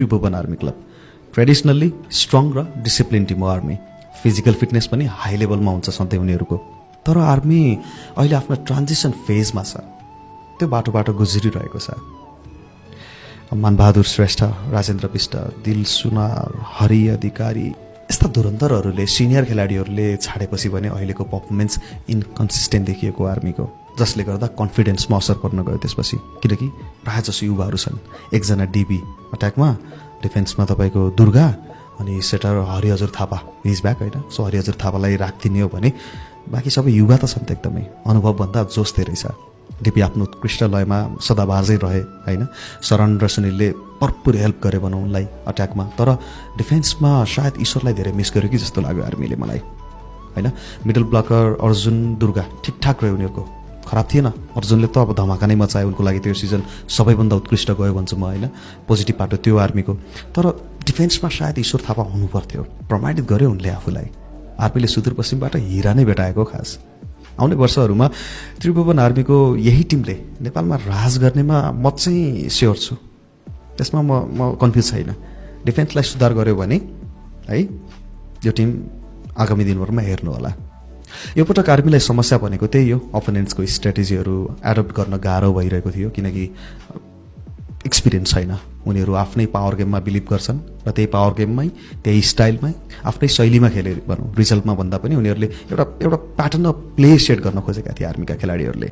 Tribhuvan army club traditionally strong र discipline team हो army. Physical fitness पनि हाई लेभलमा हुन्छ सधैँ उनीहरूको। तर आर्मी अहिले आफ्नो ट्रान्जिसन फेजमा छ, त्यो बाटो गुज्रिरहेको छ। मानबहादुर श्रेष्ठ, राजेन्द्र बिष्ट, दिल सुनार, हरि अधिकारी यस्ता धुरन्धरहरूले सिनियर खेलाडीहरूले छाडेपछि भने अहिलेको पर्फर्मेन्स इन्कन्सिस्टेन्ट देखिएको आर्मीको, जसले गर्दा कन्फिडेन्समा असर पर्न गयो त्यसपछि। किनकि प्रायः जसो युवाहरू छन्। एकजना डिबी अट्याकमा, डिफेन्समा तपाईँको दुर्गा, अनि सेटर हरिहजुर थापा इज ब्याक होइन। सो हरिहजुर थापालाई राखिदिने हो भने बाँकी सबै युवा त छन् त एकदमै, अनुभवभन्दा जोस धेरै छ। डिपी आफ्नो उत्कृष्ट लयमा सदाबाजै रहे होइन। शरण र सुनिलले भरपुर हेल्प गरे भनौँ उनलाई अट्याकमा। तर डिफेन्समा सायद ईश्वरलाई धेरै मिस गर्यो कि जस्तो लाग्यो आर्मीले मलाई होइन। मिडल ब्लकर अर्जुन, दुर्गा ठिकठाक रह्यो उनीहरूको, खराब थिएन। अर्जुनले त अब धमाका नै मचायो, उनको लागि त्यो सिजन सबैभन्दा उत्कृष्ट गयो भन्छु म होइन। पोजिटिभ पाटो त्यो आर्मीको। तर डिफेन्समा सायद ईश्वर थापा हुनुपर्थ्यो, प्रमाणित गर्यो उनले आफूलाई। आर्मीले सुदूरपश्चिमबाट हिरा नै भेटाएको खास। आउने वर्षहरूमा त्रिभुवन आर्मीको यही टिमले नेपालमा राज गर्नेमा म चाहिँ स्योर छु, त्यसमा म कन्फ्युज छैन। डिफेन्सलाई सुधार गर्यो भने है यो टिम आगामी दिनहरूमा हेर्नु होला। यो पटक आर्मीलाई समस्या भनेको त्यही हो, अपोनेन्ट्सको स्ट्राटेजीहरू एडप्ट गर्न गाह्रो भइरहेको थियो। किनकि एक्सपिरियन्स छैन, उनीहरू आफ्नै पावर गेममा बिलिभ गर्छन् र त्यही पावर गेममै त्यही स्टाइलमै आफ्नै शैलीमा खेले भनौँ। रिजल्टमा भन्दा पनि उनीहरूले एउटा प्याटर्न अफ प्ले सेट गर्न खोजेका थिए आर्मीका खेलाडीहरूले।